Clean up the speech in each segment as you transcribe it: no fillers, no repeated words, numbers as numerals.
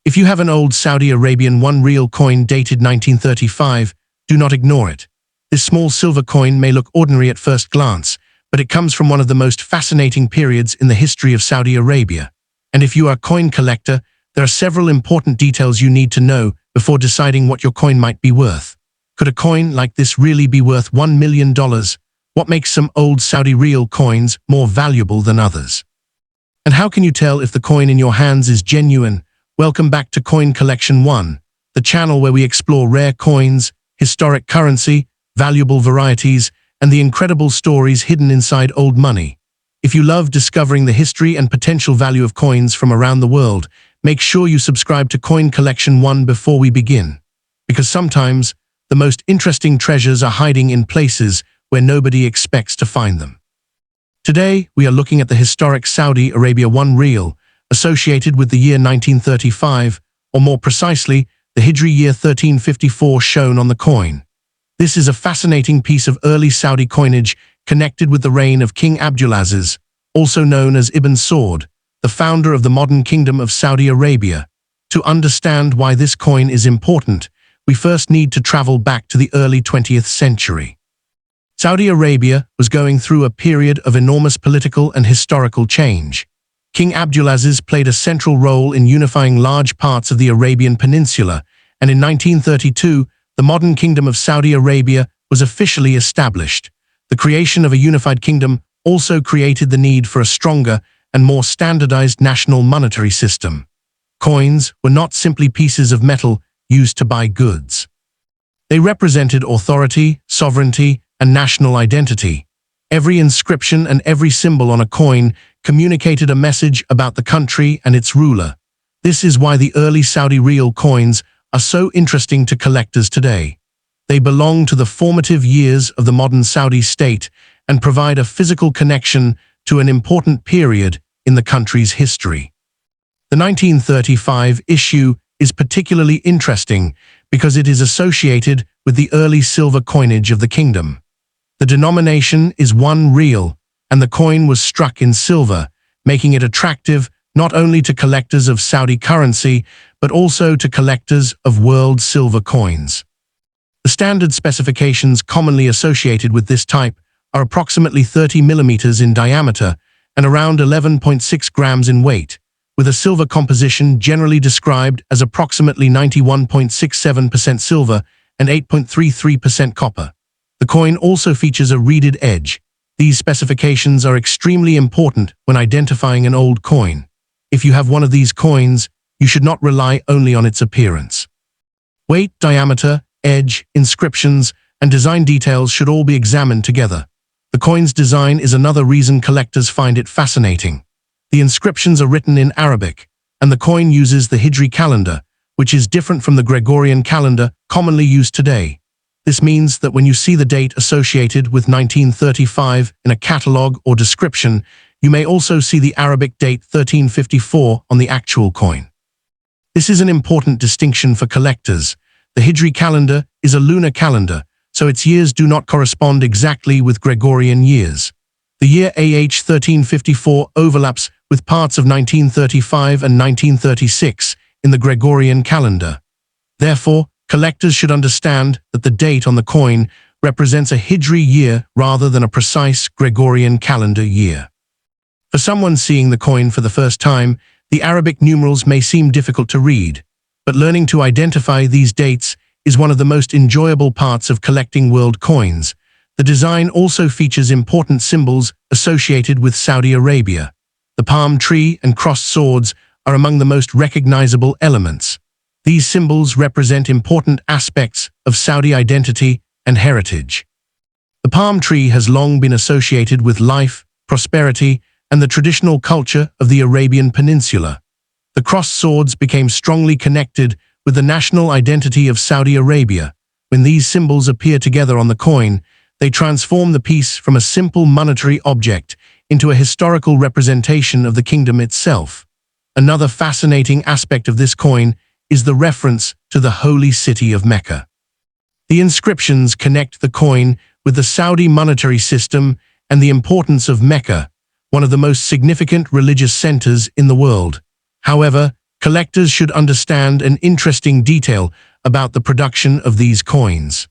If you have an old Saudi Arabian 1 Riyal coin dated 1935, do not ignore it. This small silver coin may look ordinary at first glance, but it comes from one of the most fascinating periods in the history of Saudi Arabia. And if you are a coin collector, there are several important details you need to know before deciding what your coin might be worth. Could a coin like this really be worth $1 million? What makes some old Saudi Riyal coins more valuable than others? And how can you tell if the coin in your hands is genuine? Welcome back to Coin Collection 1, the channel where we explore rare coins, historic currency, valuable varieties, and the incredible stories hidden inside old money. If you love discovering the history and potential value of coins from around the world, make sure you subscribe to Coin Collection 1 before we begin. Because sometimes, the most interesting treasures are hiding in places where nobody expects to find them. Today, we are looking at the historic Saudi Arabia 1 Riyal, associated with the year 1935, or more precisely, the Hijri year 1354 shown on the coin. This is a fascinating piece of early Saudi coinage connected with the reign of King Abdulaziz, also known as Ibn Saud, the founder of the modern Kingdom of Saudi Arabia. To understand why this coin is important, we first need to travel back to the early 20th century. Saudi Arabia was going through a period of enormous political and historical change. King Abdulaziz played a central role in unifying large parts of the Arabian Peninsula, and in 1932, the modern Kingdom of Saudi Arabia was officially established. The creation of a unified kingdom also created the need for a stronger and more standardized national monetary system. Coins were not simply pieces of metal used to buy goods. They represented authority, sovereignty, and national identity. Every inscription and every symbol on a coin communicated a message about the country and its ruler. This is why the early Saudi Riyal coins are so interesting to collectors today. They belong to the formative years of the modern Saudi state and provide a physical connection to an important period in the country's history. The 1935 issue is particularly interesting because it is associated with the early silver coinage of the kingdom. The denomination is 1 Riyal, and the coin was struck in silver, making it attractive not only to collectors of Saudi currency, but also to collectors of world silver coins. The standard specifications commonly associated with this type are approximately 30 millimeters in diameter and around 11.6 grams in weight, with a silver composition generally described as approximately 91.67% silver and 8.33% copper. The coin also features a reeded edge. These specifications are extremely important when identifying an old coin. If you have one of these coins, you should not rely only on its appearance. Weight, diameter, edge, inscriptions, and design details should all be examined together. The coin's design is another reason collectors find it fascinating. The inscriptions are written in Arabic, and the coin uses the Hijri calendar, which is different from the Gregorian calendar commonly used today. This means that when you see the date associated with 1935 in a catalogue or description, you may also see the Arabic date 1354 on the actual coin. This is an important distinction for collectors. The Hijri calendar is a lunar calendar, so its years do not correspond exactly with Gregorian years. The year AH 1354 overlaps with parts of 1935 and 1936 in the Gregorian calendar. Therefore, collectors should understand that the date on the coin represents a Hijri year rather than a precise Gregorian calendar year. For someone seeing the coin for the first time, the Arabic numerals may seem difficult to read, but learning to identify these dates is one of the most enjoyable parts of collecting world coins. The design also features important symbols associated with Saudi Arabia. The palm tree and crossed swords are among the most recognizable elements. These symbols represent important aspects of Saudi identity and heritage. The palm tree has long been associated with life, prosperity, and the traditional culture of the Arabian Peninsula. The crossed swords became strongly connected with the national identity of Saudi Arabia. When these symbols appear together on the coin, they transform the piece from a simple monetary object into a historical representation of the kingdom itself. Another fascinating aspect of this coin is the reference to the holy city of Mecca. The inscriptions connect the coin with the Saudi monetary system and the importance of Mecca, one of the most significant religious centers in the world. However, Collectors should understand an interesting detail about the production of these coins.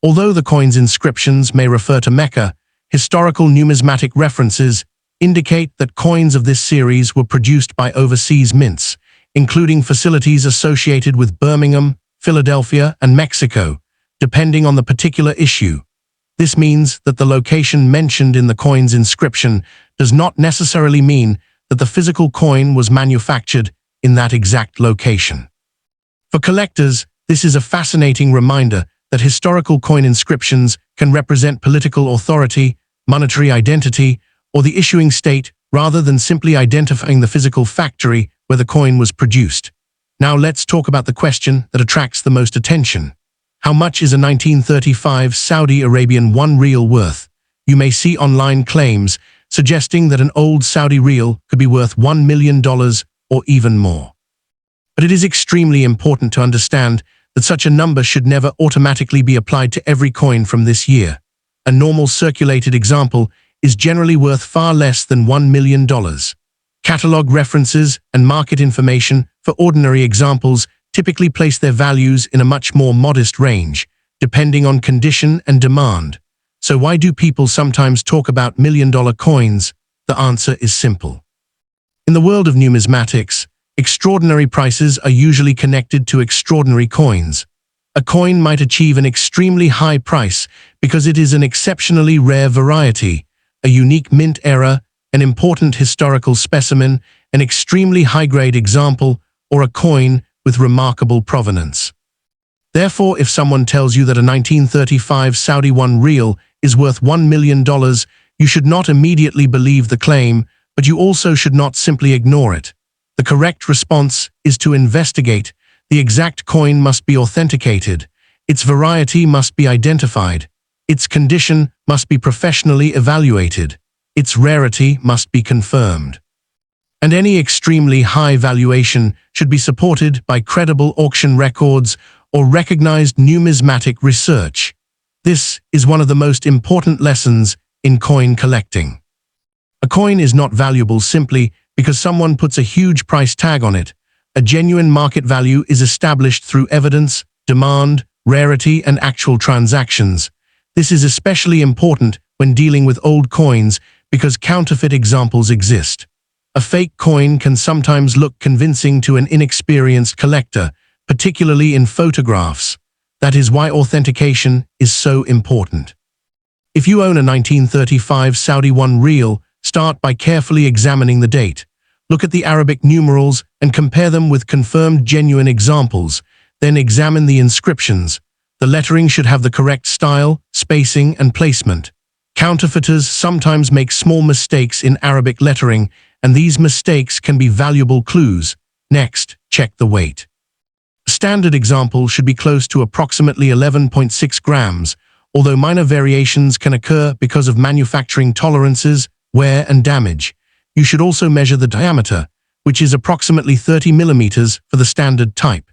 Although the coin's inscriptions may refer to Mecca, historical numismatic references indicate that coins of this series were produced by overseas mints, including facilities associated with Birmingham, Philadelphia, and Mexico, depending on the particular issue. This means that the location mentioned in the coin's inscription does not necessarily mean that the physical coin was manufactured in that exact location. For collectors, this is a fascinating reminder that historical coin inscriptions can represent political authority, monetary identity, or the issuing state rather than simply identifying the physical factory where the coin was produced. Now let's talk about the question that attracts the most attention. How much is a 1935 Saudi Arabian 1 Riyal worth? You may see online claims suggesting that an old Saudi Riyal could be worth $1 million or even more. But it is extremely important to understand that such a number should never automatically be applied to every coin from this year. A normal circulated example is generally worth far less than $1 million. Catalog references and market information for ordinary examples typically place their values in a much more modest range, depending on condition and demand. So why do people sometimes talk about million-dollar coins? The answer is simple. In the world of numismatics, extraordinary prices are usually connected to extraordinary coins. A coin might achieve an extremely high price because it is an exceptionally rare variety, a unique mint era, an important historical specimen, an extremely high-grade example, or a coin with remarkable provenance. Therefore, if someone tells you that a 1935 Saudi 1 Riyal is worth $1 million, you should not immediately believe the claim, but you also should not simply ignore it. The correct response is to investigate. The exact coin must be authenticated. Its variety must be identified. Its condition must be professionally evaluated. Its rarity must be confirmed. And any extremely high valuation should be supported by credible auction records or recognized numismatic research. This is one of the most important lessons in coin collecting. A coin is not valuable simply because someone puts a huge price tag on it. A genuine market value is established through evidence, demand, rarity, and actual transactions. This is especially important when dealing with old coins because counterfeit examples exist. A fake coin can sometimes look convincing to an inexperienced collector, particularly in photographs. That is why authentication is so important. If you own a 1935 Saudi 1 Riyal, start by carefully examining the date. Look at the Arabic numerals and compare them with confirmed genuine examples. Then examine the inscriptions. The lettering should have the correct style, spacing, and placement. Counterfeiters sometimes make small mistakes in Arabic lettering, and these mistakes can be valuable clues. Next, check the weight. A standard example should be close to approximately 11.6 grams, although minor variations can occur because of manufacturing tolerances, wear, and damage. You should also measure the diameter, which is approximately 30 millimeters for the standard type.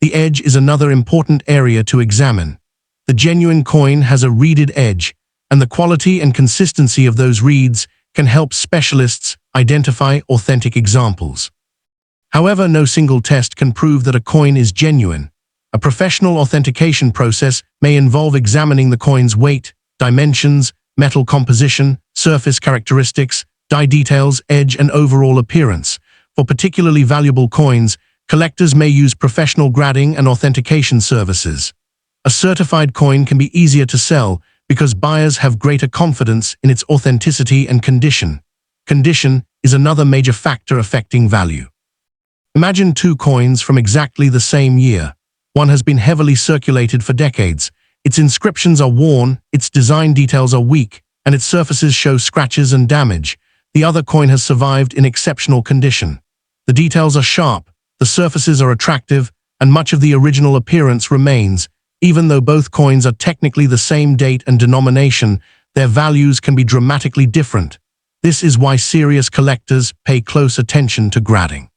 The edge is another important area to examine. The genuine coin has a reeded edge, and the quality and consistency of those reeds can help specialists identify authentic examples. However, no single test can prove that a coin is genuine. A professional authentication process may involve examining the coin's weight, dimensions, metal composition, surface characteristics, die details, edge, and overall appearance. For particularly valuable coins, collectors may use professional grading and authentication services. A certified coin can be easier to sell because buyers have greater confidence in its authenticity and condition. Condition is another major factor affecting value. Imagine two coins from exactly the same year. One has been heavily circulated for decades. Its inscriptions are worn, its design details are weak, and its surfaces show scratches and damage. The other coin has survived in exceptional condition. The details are sharp, the surfaces are attractive, and much of the original appearance remains. Even though both coins are technically the same date and denomination, their values can be dramatically different. This is why serious collectors pay close attention to grading.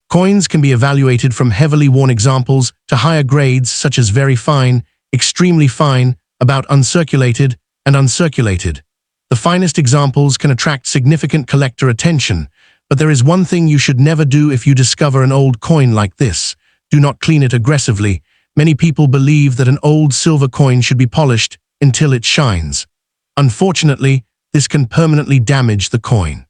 Coins can be evaluated from heavily worn examples to higher grades such as very fine, extremely fine, about uncirculated, and uncirculated. The finest examples can attract significant collector attention, But there is one thing you should never do if you discover an old coin like this. Do not clean it aggressively. Many people believe that an old silver coin should be polished until it shines. Unfortunately, this can permanently damage the coin.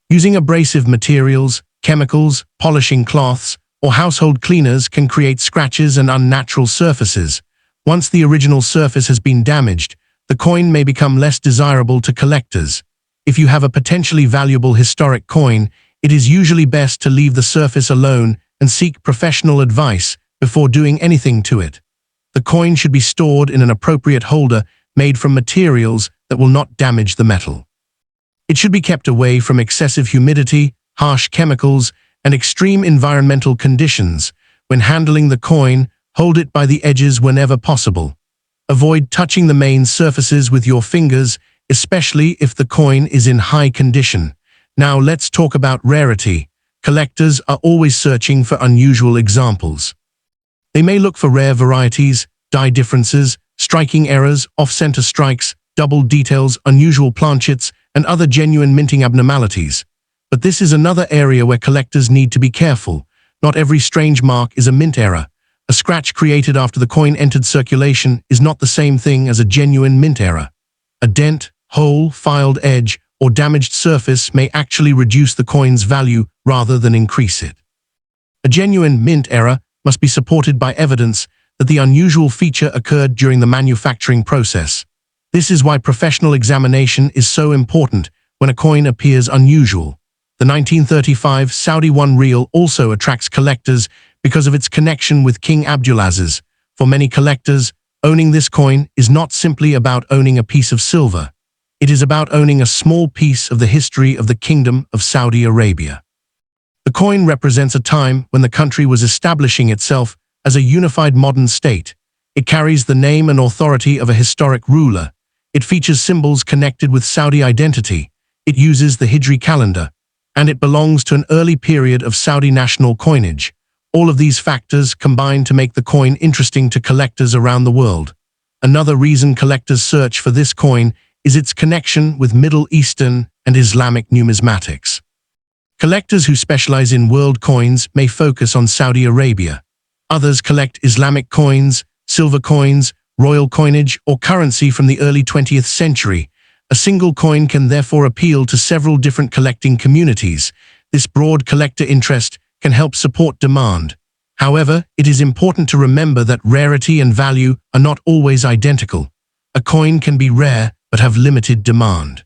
Using abrasive materials, chemicals, polishing cloths, or household cleaners can create scratches and unnatural surfaces. Once the original surface has been damaged, the coin may become less desirable to collectors. If you have a potentially valuable historic coin, it is usually best to leave the surface alone and seek professional advice before doing anything to it. The coin should be stored in an appropriate holder made from materials that will not damage the metal. It should be kept away from excessive humidity, harsh chemicals, and extreme environmental conditions. When handling the coin, hold it by the edges whenever possible. Avoid touching the main surfaces with your fingers, especially if the coin is in high condition. Now let's talk about rarity. Collectors are always searching for unusual examples. They may look for rare varieties, die differences, striking errors, off-center strikes, double details, unusual planchets, and other genuine minting abnormalities. But this is another area where collectors need to be careful. Not every strange mark is a mint error. A scratch created after the coin entered circulation is not the same thing as a genuine mint error. A dent, hole, filed edge, or damaged surface may actually reduce the coin's value rather than increase it. A genuine mint error must be supported by evidence that the unusual feature occurred during the manufacturing process. This is why professional examination is so important when a coin appears unusual. The 1935 Saudi 1 Riyal also attracts collectors because of its connection with King Abdulaziz. For many collectors, owning this coin is not simply about owning a piece of silver. It is about owning a small piece of the history of the Kingdom of Saudi Arabia. The coin represents a time when the country was establishing itself as a unified modern state. It carries the name and authority of a historic ruler. It features symbols connected with Saudi identity. It uses the Hijri calendar, and it belongs to an early period of Saudi national coinage. All of these factors combine to make the coin interesting to collectors around the world. Another reason collectors search for this coin is its connection with Middle Eastern and Islamic numismatics. Collectors who specialize in world coins may focus on Saudi Arabia. Others collect Islamic coins, silver coins, royal coinage, or currency from the early 20th century. A single coin can therefore appeal to several different collecting communities. This broad collector interest can help support demand. However, it is important to remember that rarity and value are not always identical. A coin can be rare but have limited demand.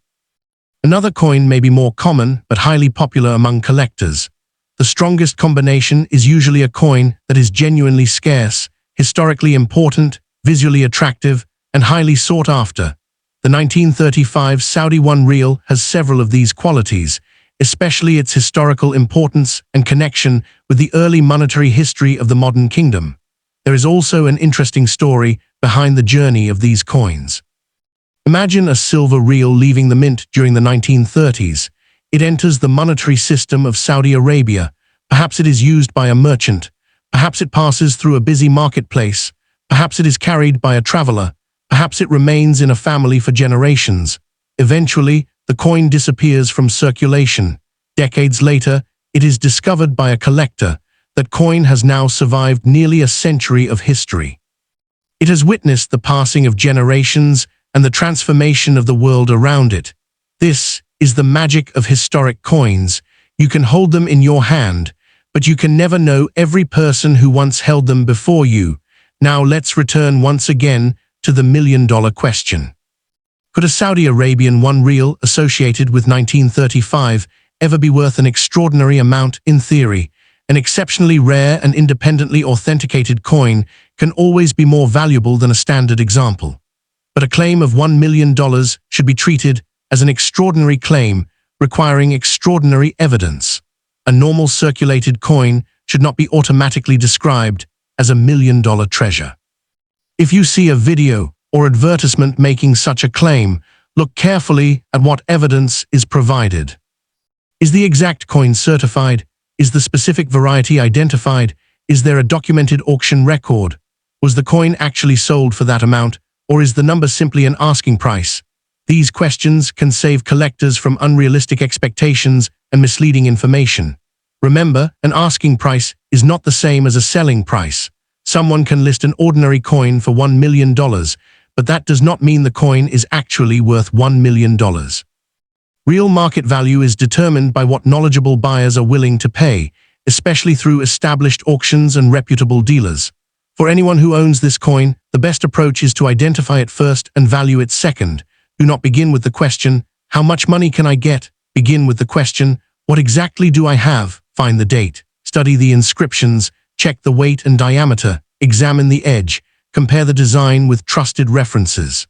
Another coin may be more common but highly popular among collectors. The strongest combination is usually a coin that is genuinely scarce, historically important, visually attractive, and highly sought after. The 1935 Saudi 1 Riyal has several of these qualities, especially its historical importance and connection with the early monetary history of the modern kingdom. There is also an interesting story behind the journey of these coins. Imagine a silver Riyal leaving the mint during the 1930s. It enters the monetary system of Saudi Arabia. Perhaps it is used by a merchant. Perhaps it passes through a busy marketplace. Perhaps it is carried by a traveler. Perhaps it remains in a family for generations. Eventually, the coin disappears from circulation. Decades later, it is discovered by a collector. That coin has now survived nearly a century of history. It has witnessed the passing of generations and the transformation of the world around it. This is the magic of historic coins. You can hold them in your hand, but you can never know every person who once held them before you. Now let's return once again to the million-dollar question. Could a Saudi Arabian 1 Riyal associated with 1935 ever be worth an extraordinary amount? In theory, an exceptionally rare and independently authenticated coin can always be more valuable than a standard example. But a claim of $1 million should be treated as an extraordinary claim, requiring extraordinary evidence. A normal circulated coin should not be automatically described as a $1 million treasure. If you see a video or advertisement making such a claim, look carefully at what evidence is provided. Is the exact coin certified? Is the specific variety identified? Is there a documented auction record? Was the coin actually sold for that amount, or is the number simply an asking price? These questions can save collectors from unrealistic expectations and misleading information. Remember, an asking price is not the same as a selling price. Someone can list an ordinary coin for $1 million, but that does not mean the coin is actually worth $1 million. Real market value is determined by what knowledgeable buyers are willing to pay, especially through established auctions and reputable dealers. For anyone who owns this coin, the best approach is to identify it first and value it second. Do not begin with the question, "How much money can I get?" Begin with the question, "What exactly do I have?" Find the date, study the inscriptions, check the weight and diameter, examine the edge, compare the design with trusted references.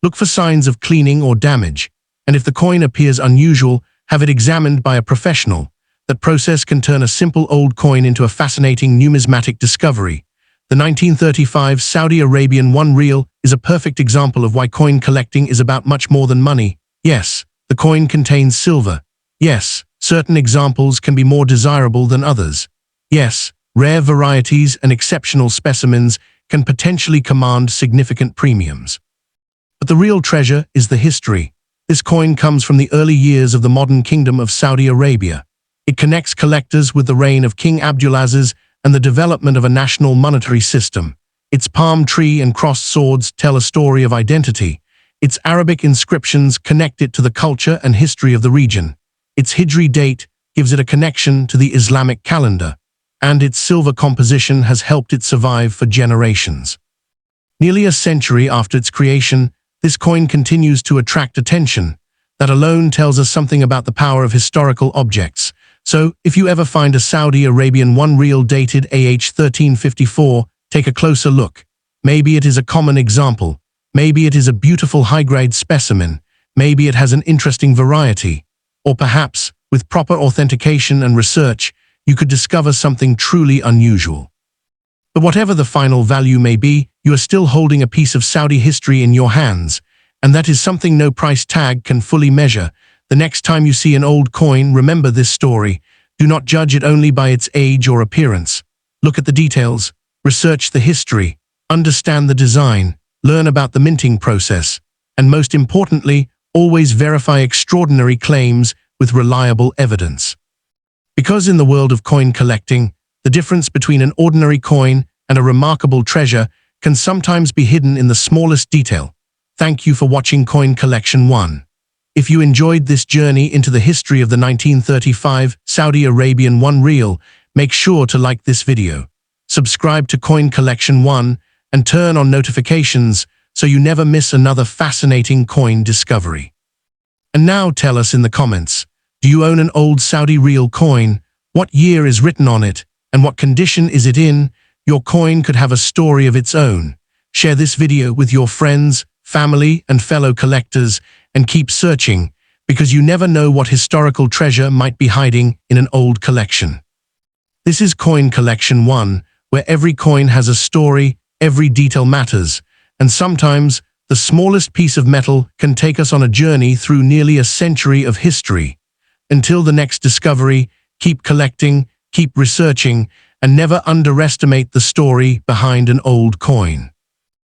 Look for signs of cleaning or damage, and if the coin appears unusual, have it examined by a professional. That process can turn a simple old coin into a fascinating numismatic discovery. The 1935 Saudi Arabian 1 Riyal is a perfect example of why coin collecting is about much more than money. Yes, the coin contains silver. Yes, certain examples can be more desirable than others. Yes, rare varieties and exceptional specimens can potentially command significant premiums. But the real treasure is the history. This coin comes from the early years of the modern Kingdom of Saudi Arabia. It connects collectors with the reign of King Abdulaziz and the development of a national monetary system. Its palm tree and crossed swords tell a story of identity. Its Arabic inscriptions connect it to the culture and history of the region. Its Hijri date gives it a connection to the Islamic calendar, and its silver composition has helped it survive for generations. Nearly a century after its creation, this coin continues to attract attention. That alone tells us something about the power of historical objects. So, if you ever find a Saudi Arabian 1 Riyal dated AH 1354, take a closer look. Maybe it is a common example. Maybe it is a beautiful high-grade specimen. Maybe it has an interesting variety. Or perhaps, with proper authentication and research, you could discover something truly unusual. But whatever the final value may be, you are still holding a piece of Saudi history in your hands, and that is something no price tag can fully measure. The next time you see an old coin, remember this story. Do not judge it only by its age or appearance. Look at the details, research the history, understand the design, learn about the minting process, and most importantly, always verify extraordinary claims with reliable evidence. Because in the world of coin collecting, the difference between an ordinary coin and a remarkable treasure can sometimes be hidden in the smallest detail. Thank you for watching Coin Collection 1. If you enjoyed this journey into the history of the 1935 Saudi Arabian 1 Riyal, make sure to like this video, subscribe to Coin Collection 1, and turn on notifications so you never miss another fascinating coin discovery. And now tell us in the comments, do you own an old Saudi Riyal coin? What year is written on it? And what condition is it in? Your coin could have a story of its own. Share this video with your friends, family, and fellow collectors, and keep searching, because you never know what historical treasure might be hiding in an old collection. This is Coin Collection 1, where every coin has a story, every detail matters, and sometimes the smallest piece of metal can take us on a journey through nearly a century of history. Until the next discovery, keep collecting, keep researching, and never underestimate the story behind an old coin.